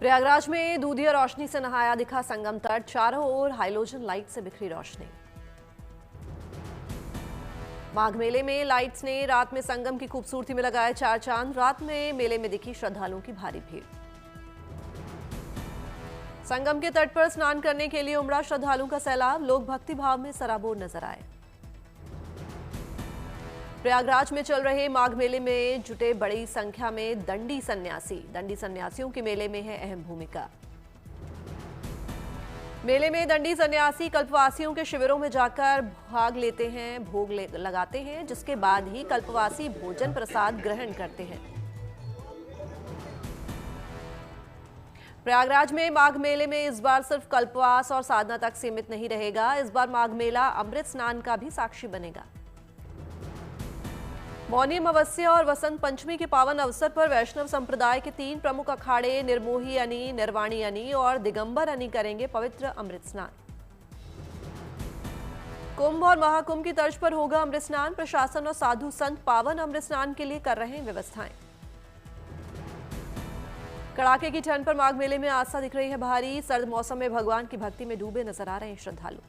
प्रयागराज में दूधिया रोशनी से नहाया दिखा संगम तट, चारों ओर हाइलोजन लाइट से बिखरी रोशनी। माघ मेले में लाइट्स ने रात में संगम की खूबसूरती में लगाए चार चांद। रात में मेले में दिखी श्रद्धालुओं की भारी भीड़। संगम के तट पर स्नान करने के लिए उमड़ा श्रद्धालुओं का सैलाब। लोग भक्ति भाव में सराबोर नजर आए। प्रयागराज में चल रहे माघ मेले में जुटे बड़ी संख्या में दंडी सन्यासियों की मेले में है अहम भूमिका। मेले में दंडी सन्यासी कल्पवासियों के शिविरों में जाकर भाग लेते हैं, भोग लगाते हैं, जिसके बाद ही कल्पवासी भोजन प्रसाद ग्रहण करते हैं। प्रयागराज में माघ मेले में इस बार सिर्फ कल्पवास और साधना तक सीमित नहीं रहेगा। इस बार माघ मेला अमृत स्नान का भी साक्षी बनेगा। मौनी अमावस्या और वसंत पंचमी के पावन अवसर पर वैष्णव संप्रदाय के 3 प्रमुख अखाड़े निर्मोही अनी, निर्वाणी अनी और दिगंबर अनी करेंगे पवित्र अमृत स्नान। कुंभ और महाकुंभ की तर्ज पर होगा अमृत स्नान। प्रशासन और साधु संत पावन अमृत स्नान के लिए कर रहे हैं व्यवस्थाएं। कड़ाके की ठंड पर माघ मेले में आस्था दिख रही है भारी। सर्द मौसम में भगवान की भक्ति में डूबे नजर आ रहे हैं श्रद्धालु।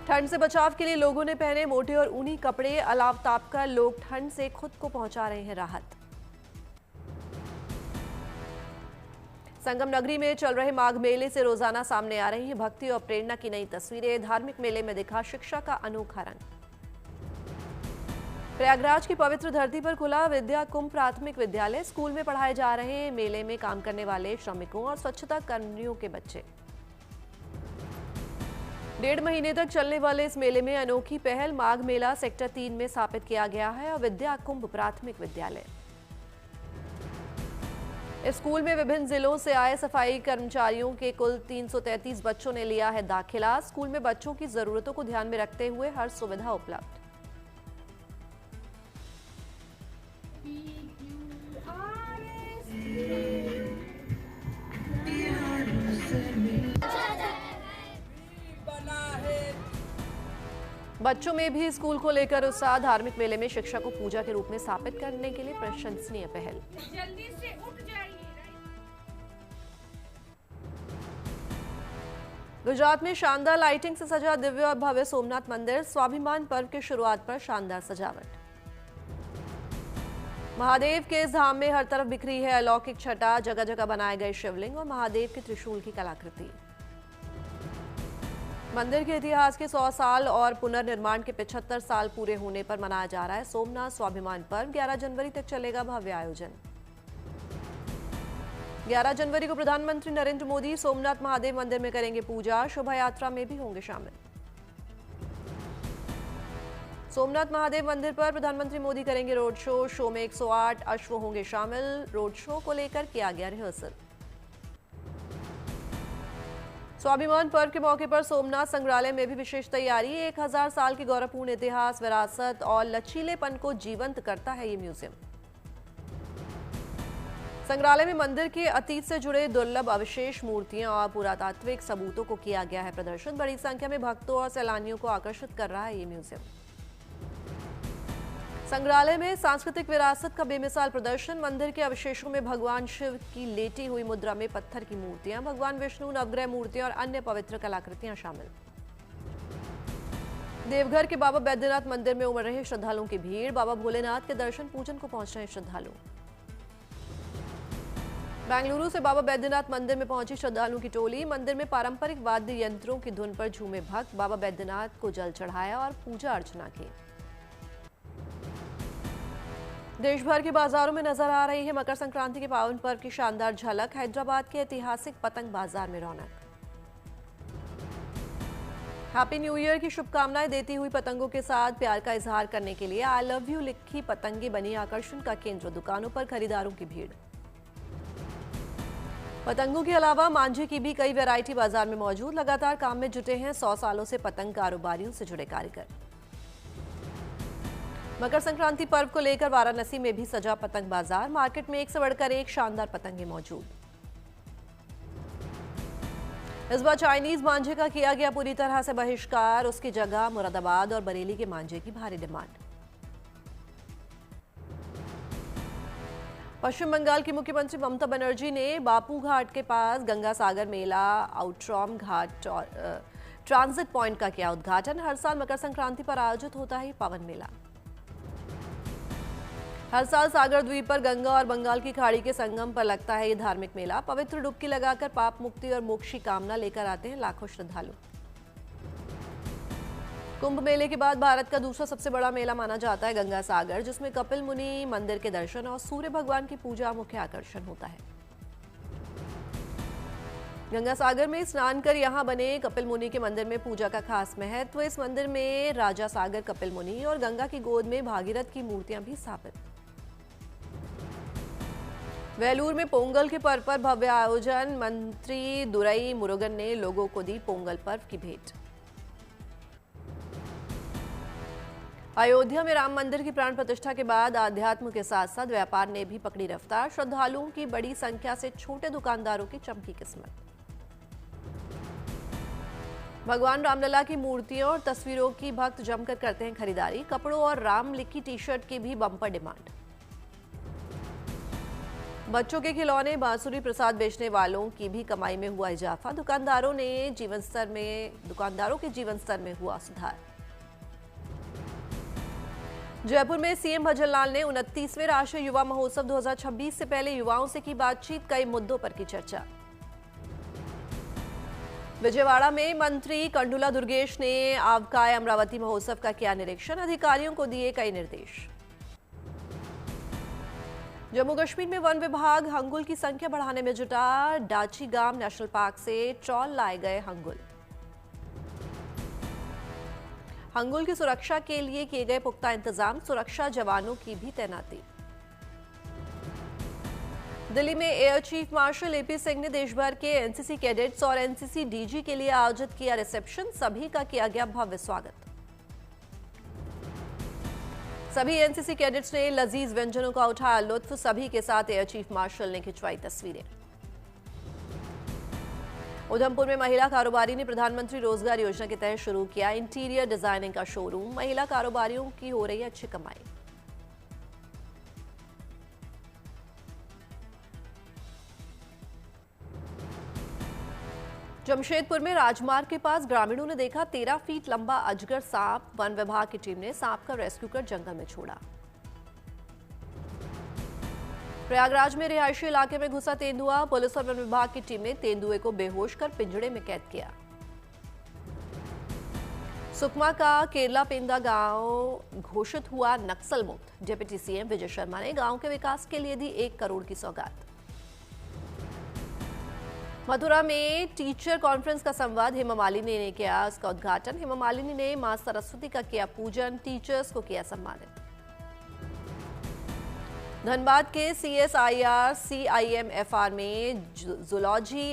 ठंड से बचाव के लिए लोगों ने पहने मोटे और ऊनी कपड़े। अलाव तापकर लोग ठंड से खुद को पहुंचा रहे हैं राहत। संगम नगरी में चल रहे माघ मेले से रोजाना सामने आ रही है भक्ति और प्रेरणा की नई तस्वीरें। धार्मिक मेले में दिखा शिक्षा का अनोखा रंग। प्रयागराज की पवित्र धरती पर खुला विद्या कुंभ प्राथमिक विद्यालय। स्कूल में पढ़ाए जा रहे हैं मेले में काम करने वाले श्रमिकों और स्वच्छता कर्मियों के बच्चे। 1.5 महीने तक चलने वाले इस मेले में अनोखी पहल। माघ मेला सेक्टर 3 में स्थापित किया गया है और विद्या कुंभ प्राथमिक विद्यालय। इस स्कूल में विभिन्न जिलों से आए सफाई कर्मचारियों के कुल 333 बच्चों ने लिया है दाखिला। स्कूल में बच्चों की जरूरतों को ध्यान में रखते हुए हर सुविधा उपलब्ध। बच्चों में भी स्कूल को लेकर उत्साह। धार्मिक मेले में शिक्षा को पूजा के रूप में स्थापित करने के लिए प्रशंसनीय पहल। जल्दी से उठ जाइए। गुजरात में शानदार लाइटिंग से सजा दिव्य और भव्य सोमनाथ मंदिर। स्वाभिमान पर्व की शुरुआत पर शानदार सजावट। महादेव के इस धाम में हर तरफ बिखरी है अलौकिक छटा। जगह जगह बनाए गए शिवलिंग और महादेव के त्रिशूल की कलाकृति। मंदिर के इतिहास के 100 साल और पुनर्निर्माण के 75 साल पूरे होने पर मनाया जा रहा है सोमनाथ स्वाभिमान पर्व। 11 जनवरी तक चलेगा भव्य आयोजन। 11 जनवरी को प्रधानमंत्री नरेंद्र मोदी सोमनाथ महादेव मंदिर में करेंगे पूजा। शोभा यात्रा में भी होंगे शामिल। सोमनाथ महादेव मंदिर पर प्रधानमंत्री मोदी करेंगे रोड शो। शो में 108 अश्व होंगे शामिल। रोड शो को लेकर किया गया रिहर्सल। स्वाभिमान पर्व के मौके पर सोमनाथ संग्रहालय में भी विशेष तैयारी। 1000 साल की गौरवपूर्ण इतिहास, विरासत और लचीलेपन को जीवंत करता है ये म्यूजियम। संग्रहालय में मंदिर के अतीत से जुड़े दुर्लभ अवशेष, मूर्तियां और पुरातात्विक सबूतों को किया गया है प्रदर्शित। बड़ी संख्या में भक्तों और सैलानियों को आकर्षित कर रहा है ये म्यूजियम। संग्रहालय में सांस्कृतिक विरासत का बेमिसाल प्रदर्शन। मंदिर के अवशेषों में भगवान शिव की लेटी हुई मुद्रा में पत्थर की मूर्तियां, भगवान विष्णु, नवग्रह मूर्तियां और अन्य पवित्र कलाकृतियां शामिल। देवघर के बाबा बैद्यनाथ मंदिर में उमड़ रहे श्रद्धालुओं की भीड़। बाबा भोलेनाथ के दर्शन पूजन को पहुंच रहे श्रद्धालु। बेंगलुरु से बाबा बैद्यनाथ मंदिर में पहुंची श्रद्धालुओं की टोली। मंदिर में पारंपरिक वाद्य यंत्रों की धुन पर झूमे भक्त। बाबा बैद्यनाथ को जल चढ़ाया और पूजा अर्चना की। देश भर के बाजारों में नजर आ रही है मकर संक्रांति के पावन पर्व की शानदार झलक। हैदराबाद के ऐतिहासिक पतंग बाजार में रौनक। हैप्पी न्यू ईयर की शुभकामनाएं देती हुई पतंगों के साथ प्यार का इजहार करने के लिए आई लव यू लिखी पतंगे बनी आकर्षण का केंद्र। दुकानों पर खरीदारों की भीड़। पतंगों के अलावा मांझे की भी कई वैरायटी बाजार में मौजूद। लगातार काम में जुटे हैं 100 सालों से पतंग कारोबारियों से जुड़े कारीगर। मकर संक्रांति पर्व को लेकर वाराणसी में भी सजा पतंग बाजार। मार्केट में एक से बढ़कर एक शानदार पतंगे मौजूद। इस बार चाइनीज मांझे का किया गया पूरी तरह से बहिष्कार। उसकी जगह मुरादाबाद और बरेली के मांझे की भारी डिमांड। पश्चिम बंगाल की मुख्यमंत्री ममता बनर्जी ने बापू घाट के पास गंगा सागर मेला आउटरॉम घाट और ट्रांजिट पॉइंट का किया उद्घाटन। हर साल मकर संक्रांति पर आयोजित होता है पावन मेला। हर साल सागर द्वीप पर गंगा और बंगाल की खाड़ी के संगम पर लगता है ये धार्मिक मेला। पवित्र डुबकी लगाकर पाप मुक्ति और मोक्ष की कामना लेकर आते हैं लाखों श्रद्धालु। कुंभ मेले के बाद भारत का दूसरा सबसे बड़ा मेला माना जाता है गंगा सागर, जिसमें कपिल मुनि मंदिर के दर्शन और सूर्य भगवान की पूजा मुख्य आकर्षण होता है। गंगा सागर में स्नान कर यहां बने कपिल मुनि के मंदिर में पूजा का खास महत्व। इस मंदिर में राजा सागर कपिल मुनि और गंगा की गोद में भागीरथ की मूर्तियां भी स्थापित। वेलूर में पोंगल के पर्व पर भव्य आयोजन। मंत्री दुरई मुरुगन ने लोगों को दी पोंगल पर्व की भेंट। अयोध्या में राम मंदिर की प्राण प्रतिष्ठा के बाद आध्यात्म के साथ साथ व्यापार ने भी पकड़ी रफ्तार। श्रद्धालुओं की बड़ी संख्या से छोटे दुकानदारों की चमकी किस्मत। भगवान रामलला की मूर्तियों और तस्वीरों की भक्त जमकर करते हैं खरीदारी। कपड़ों और राम लिखी टी शर्ट की भी बम्पर डिमांड। बच्चों के खिलौने बांसुरी प्रसाद बेचने वालों की भी कमाई में हुआ इजाफा। दुकानदारों के जीवन स्तर में हुआ सुधार। जयपुर में सीएम भजनलाल ने 29वें राष्ट्रीय युवा महोत्सव 2026 से पहले युवाओं से की बातचीत, कई मुद्दों पर की चर्चा। विजयवाड़ा में मंत्री कंडुला दुर्गेश ने आबकाय अमरावती महोत्सव का किया निरीक्षण, अधिकारियों को दिए कई निर्देश। जम्मू कश्मीर में वन विभाग हंगुल की संख्या बढ़ाने में जुटा। डाची गाम नेशनल पार्क से ट्रॉल लाए गए हंगुल। हंगुल की सुरक्षा के लिए किए गए पुख्ता इंतजाम, सुरक्षा जवानों की भी तैनाती। दिल्ली में air chief marshal AP Singh ने देश भर के एनसीसी कैडेट्स और एनसीसी डीजी के लिए आयोजित किया रिसेप्शन। सभी का किया गया भव्य स्वागत। सभी एनसीसी कैडेट्स ने लजीज व्यंजनों का उठाया लुत्फ। सभी के साथ एयर चीफ मार्शल ने खिंचवाई तस्वीरें। उधमपुर में महिला कारोबारी ने प्रधानमंत्री रोजगार योजना के तहत शुरू किया इंटीरियर डिजाइनिंग का शोरूम। महिला कारोबारियों की हो रही है अच्छी कमाई। जमशेदपुर में राजमार्ग के पास ग्रामीणों ने देखा 13 फीट लंबा अजगर सांप। वन विभाग की टीम ने सांप का रेस्क्यू कर जंगल में छोड़ा। प्रयागराज में रिहायशी इलाके में घुसा तेंदुआ। पुलिस और वन विभाग की टीम ने तेंदुए को बेहोश कर पिंजड़े में कैद किया। सुकमा का केरला पेंदा गांव घोषित हुआ नक्सल मुक्त। डिप्टी सीएम विजय शर्मा ने गांव के विकास के लिए दी 1 करोड़ की सौगात। मथुरा में टीचर कॉन्फ्रेंस का संवाद हेमा मालिनी ने किया उसका उद्घाटन। हेमा मालिनी ने मां सरस्वती का किया पूजन, टीचर्स को किया सम्मानित। धनबाद के सीएसआईआर सीआईएमएफआर में जूलॉजी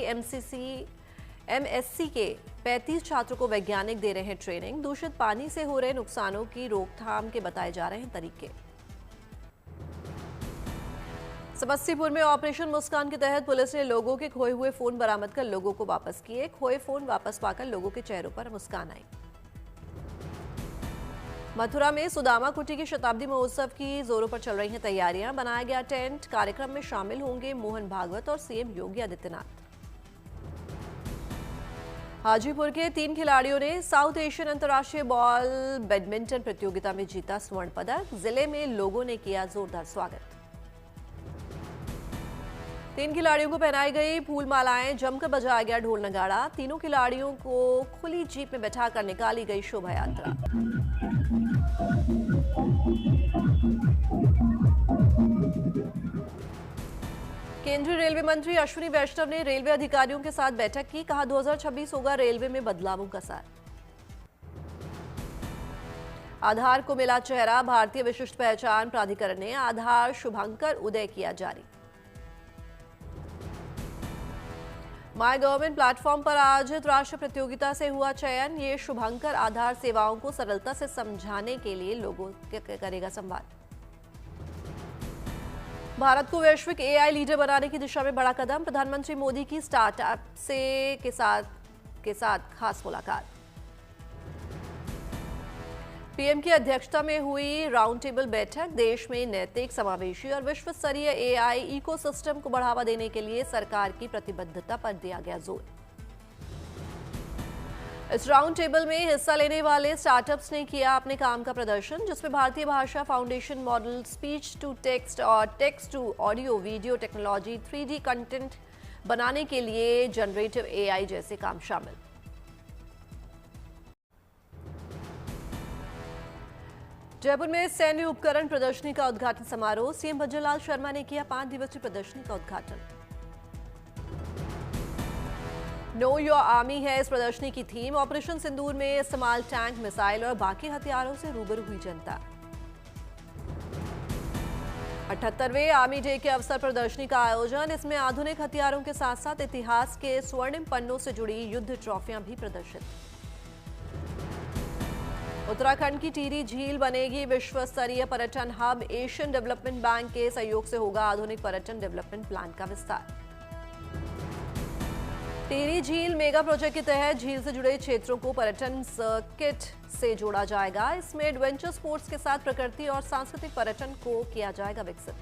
एमएससी के 35 छात्रों को वैज्ञानिक दे रहे हैं ट्रेनिंग। दूषित पानी से हो रहे नुकसानों की रोकथाम के बताए जा रहे हैं तरीके। समस्तीपुर में ऑपरेशन मुस्कान के तहत पुलिस ने लोगों के खोए हुए फोन बरामद कर लोगों को वापस किए। खोए फोन वापस पाकर लोगों के चेहरों पर मुस्कान आई। मथुरा में सुदामा कुटी के शताब्दी महोत्सव की जोरों पर चल रही हैं तैयारियां। बनाया गया टेंट। कार्यक्रम में शामिल होंगे मोहन भागवत और सीएम योगी आदित्यनाथ। हाजीपुर के 3 खिलाड़ियों ने साउथ एशियन अंतर्राष्ट्रीय बॉल बैडमिंटन प्रतियोगिता में जीता स्वर्ण पदक। जिले में लोगों ने किया जोरदार स्वागत। 3 खिलाड़ियों को पहनाई गई फूल मालाएं, जमकर बजाया गया ढोल नगाड़ा। तीनों खिलाड़ियों को खुली जीप में बैठाकर निकाली गई शोभा यात्रा। केंद्रीय रेलवे मंत्री अश्विनी वैष्णव ने रेलवे अधिकारियों के साथ बैठक की। कहा 2026 होगा रेलवे में बदलावों का सार। आधार को मिला चेहरा। भारतीय विशिष्ट पहचान प्राधिकरण ने आधार शुभंकर उदय किया जारी। माय गवर्नमेंट प्लेटफॉर्म पर आयोजित राष्ट्रीय प्रतियोगिता से हुआ चयन। ये शुभंकर आधार सेवाओं को सरलता से समझाने के लिए लोगों के करेगा संवाद। भारत को वैश्विक एआई लीडर बनाने की दिशा में बड़ा कदम। प्रधानमंत्री मोदी की स्टार्टअप के साथ खास मुलाकात। पीएम की अध्यक्षता में हुई राउंड टेबल बैठक देश में नैतिक, समावेशी और विश्व स्तरीय एआई इकोसिस्टम को बढ़ावा देने के लिए सरकार की प्रतिबद्धता पर दिया गया जोर। इस राउंड टेबल में हिस्सा लेने वाले स्टार्टअप्स ने किया अपने काम का प्रदर्शन, जिसमें भारतीय भाषा foundation model, speech to text और text to audio video technology, 3D content बनाने के लिए जनरेटिव एआई जैसे काम शामिल। जयपुर में सैन्य उपकरण प्रदर्शनी का उद्घाटन समारोह, सीएम भज्जरलाल शर्मा ने किया 5 दिवसीय प्रदर्शनी का उद्घाटन। नो योर आर्मी है इस प्रदर्शनी की थीम। ऑपरेशन सिंदूर में इस्तेमाल टैंक, मिसाइल और बाकी हथियारों से रूबरू हुई जनता। 78वें आर्मी डे के अवसर पर प्रदर्शनी का आयोजन, इसमें आधुनिक हथियारों के साथ साथ इतिहास के स्वर्णिम पन्नों से जुड़ी युद्ध ट्रॉफियां भी प्रदर्शित। उत्तराखंड की टिहरी झील बनेगी विश्व स्तरीय पर्यटन हब, एशियन डेवलपमेंट बैंक के सहयोग से होगा आधुनिक पर्यटन डेवलपमेंट प्लान का विस्तार। टिहरी झील मेगा प्रोजेक्ट के तहत झील से जुड़े क्षेत्रों को पर्यटन सर्किट से जोड़ा जाएगा। इसमें एडवेंचर स्पोर्ट्स के साथ प्रकृति और सांस्कृतिक पर्यटन को किया जाएगा विकसित।